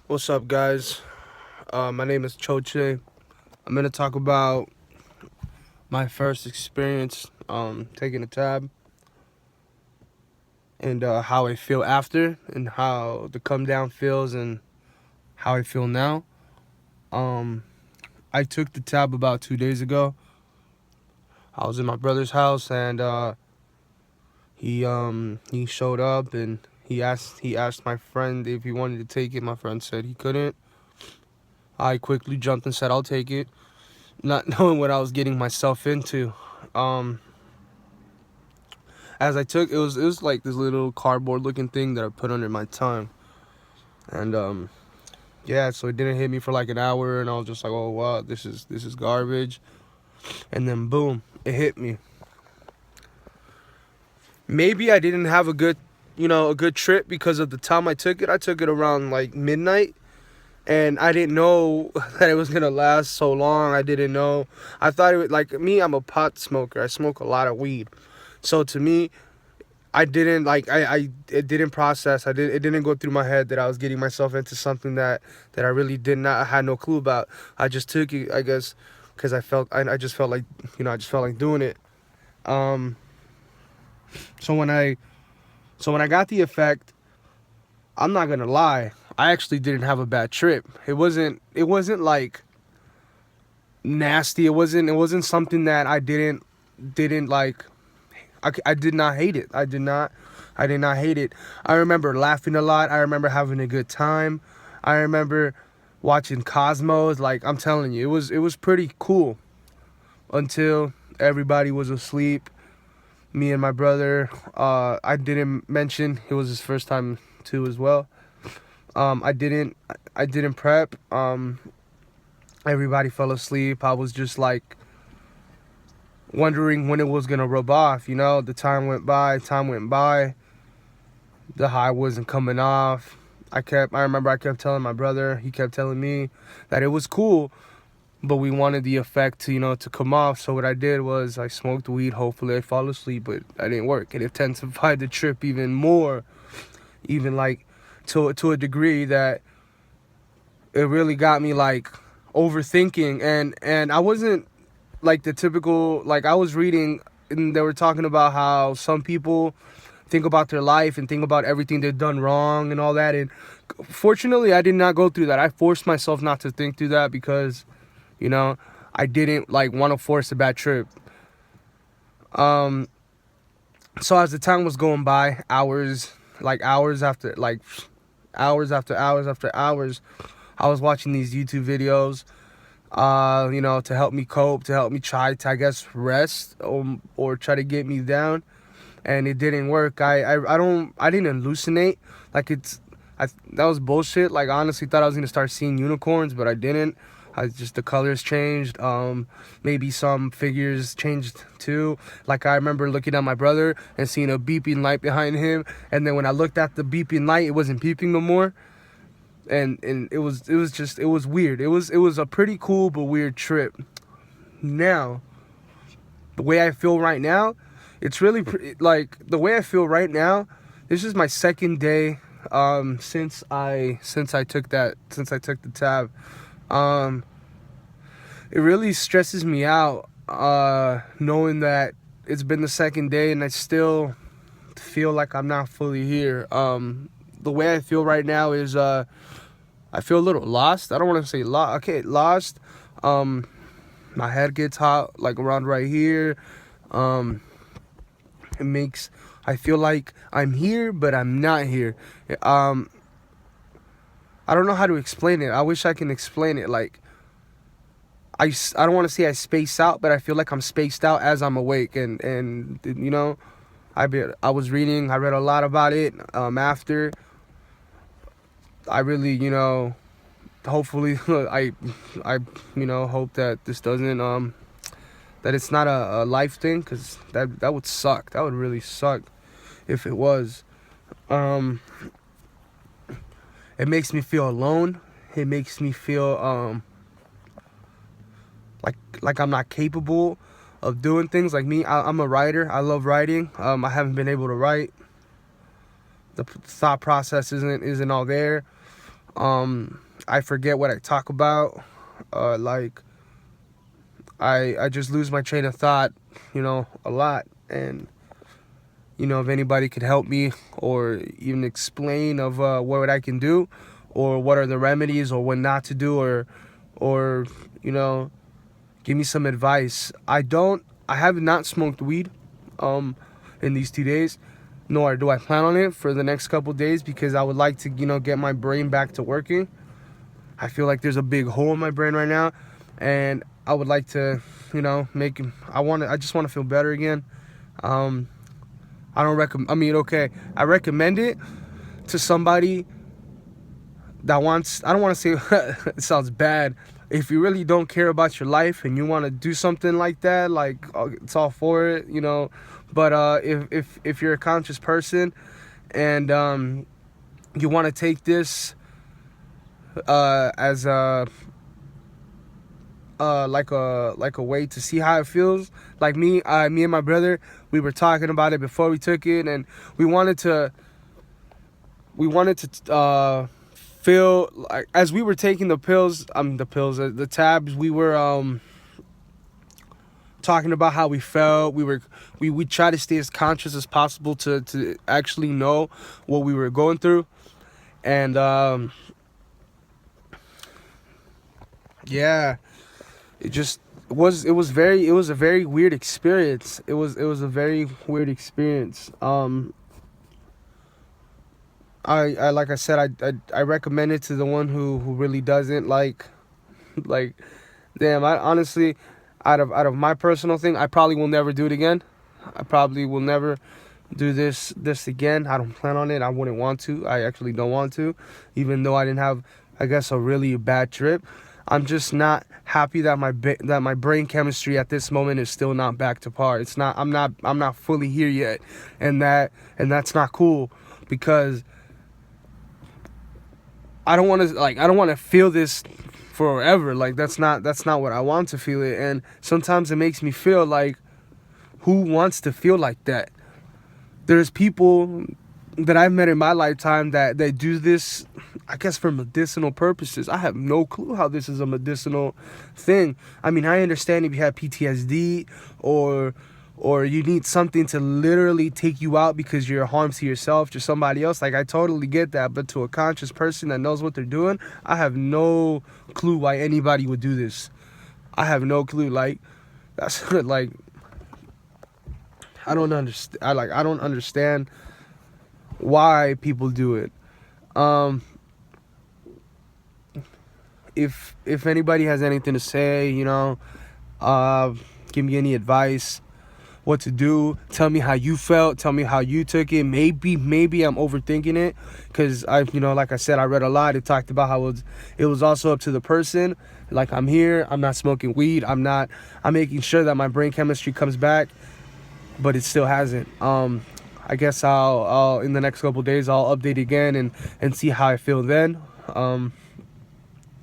What's up, guys? My name is Choche. I'm gonna talk about my first experience taking a tab and how I feel after, and how the come down feels, and how I feel now. Um, I took the tab about 2 days ago. I was in my brother's house, and he showed up, and he asked my friend if he wanted to take it. My friend said he couldn't. I quickly jumped and said I'll take it, not knowing what I was getting myself into. Um, as I took it was like this little cardboard looking thing that I put under my tongue, and yeah, so it didn't hit me for like an hour, and I was just like, oh wow, this is garbage. And then boom, it hit me. Maybe I didn't have a good trip because of the time I took it. I took it around like midnight, and I didn't know that it was gonna last so long. I didn't know. I thought it would, like me, I'm a pot smoker. I smoke a lot of weed. So to me, I didn't like I it didn't process. It didn't go through my head that I was getting myself into something that I really did not I had no clue about. I just took it, I guess, because I just felt like, I just felt like doing it. Um so when I got the effect, I'm not gonna lie, I actually didn't have a bad trip. It wasn't like nasty. It wasn't something that I didn't like. I did not hate it. I did not hate it. I remember laughing a lot. I remember having a good time. I remember watching Cosmos. Like, I'm telling you, it was pretty cool until everybody was asleep. Me and my brother. I didn't mention it was his first time too as well. I didn't prep. Everybody fell asleep. I was just like wondering when it was gonna rub off. The time went by. The high wasn't coming off. I remember I kept telling my brother, he kept telling me that it was cool, but we wanted the effect to come off. So what I did was I smoked weed. Hopefully I'd fall asleep, but that didn't work. It intensified the trip even more, even like to a degree that it really got me like overthinking. And I wasn't like the typical, like, I was reading and they were talking about how some people think about their life and think about everything they've done wrong and all that. And fortunately, I did not go through that. I forced myself not to think through that because, you know, I didn't like want to force a bad trip. Um, so as the time was going by, hours after hours, I was watching these YouTube videos, to help me cope, to help me try to, I guess, rest, or try to get me down. And it didn't work. I didn't hallucinate. Like, that was bullshit. Like, I honestly thought I was gonna start seeing unicorns, but I didn't. The colors changed. Maybe some figures changed too. Like, I remember looking at my brother and seeing a beeping light behind him, and then when I looked at the beeping light, it wasn't beeping no more. And it was weird. It was a pretty cool but weird trip. Now, the way I feel right now, it's really like the way I feel right now. This is my second day since I took the tab. Um, it really stresses me out knowing that it's been the second day and I still feel like I'm not fully here. The way I feel right now is I feel a little lost. I don't want to say lost. Okay, lost. Um, my head gets hot like around right here. Um, I feel like I'm here, but I'm not here. Um, I don't know how to explain it. I wish I can explain it. Like, I don't want to say I space out, but I feel like I'm spaced out as I'm awake. And I was reading. I read a lot about it. After I really, hopefully, I hope that this doesn't that it's not a life thing, because that would suck. That would really suck if it was. Um, it makes me feel alone. It makes me feel like I'm not capable of doing things. Like me, I'm a writer. I love writing. I haven't been able to write. The thought process isn't all there. I forget what I talk about. Like I just lose my train of thought, a lot. And if anybody could help me or even explain of what I can do, or what are the remedies, or what not to do, or give me some advice. I have not smoked weed in these 2 days, nor do I plan on it for the next couple days, because I would like to get my brain back to working. I feel like there's a big hole in my brain right now, and I would like to I just want to feel better again. I don't recommend. Okay, I recommend it to somebody that wants. I don't want to say it sounds bad. If you really don't care about your life and you want to do something like that, like, it's all for it, But if you're a conscious person, and you want to take this as a like a way to see how it feels. Like me and my brother, we were talking about it before we took it, and we wanted to feel like, as we were taking the tabs, we were talking about how we felt. We try to stay as conscious as possible to actually know what we were going through. And yeah, it was a very weird experience. It was a very weird experience. I like I said, I recommend it to the one who really doesn't like. Like, damn, I honestly, out of my personal thing, I probably will never do it again. I probably will never do this again. I don't plan on it. I wouldn't want to. I actually don't want to, even though I didn't have, I guess, a really bad trip. I'm just not happy that my brain chemistry at this moment is still not back to par. It's not. I'm not fully here yet, and that's not cool, because I don't want to feel this forever. Like, that's not what I want to feel it. And sometimes it makes me feel like, who wants to feel like that? There's people that I've met in my lifetime that they do this, I guess, for medicinal purposes. I have no clue how this is a medicinal thing. I mean, I understand if you have PTSD, or you need something to literally take you out because you're harm to yourself, to somebody else. Like, I totally get that. But to a conscious person that knows what they're doing, I have no clue why anybody would do this. I have no clue. Like, that's like, I don't understand. I don't understand why people do it. If anybody has anything to say, give me any advice, what to do. Tell me how you felt. Tell me how you took it. Maybe I'm overthinking it, because like I said, I read a lot. It talked about how it was also up to the person. Like, I'm here. I'm not smoking weed. I'm making sure that my brain chemistry comes back, but it still hasn't. I guess I'll in the next couple of days I'll update again and see how I feel then.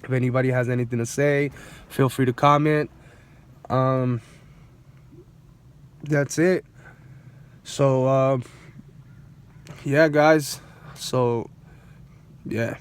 If anybody has anything to say, feel free to comment. That's it. So yeah, guys. So yeah.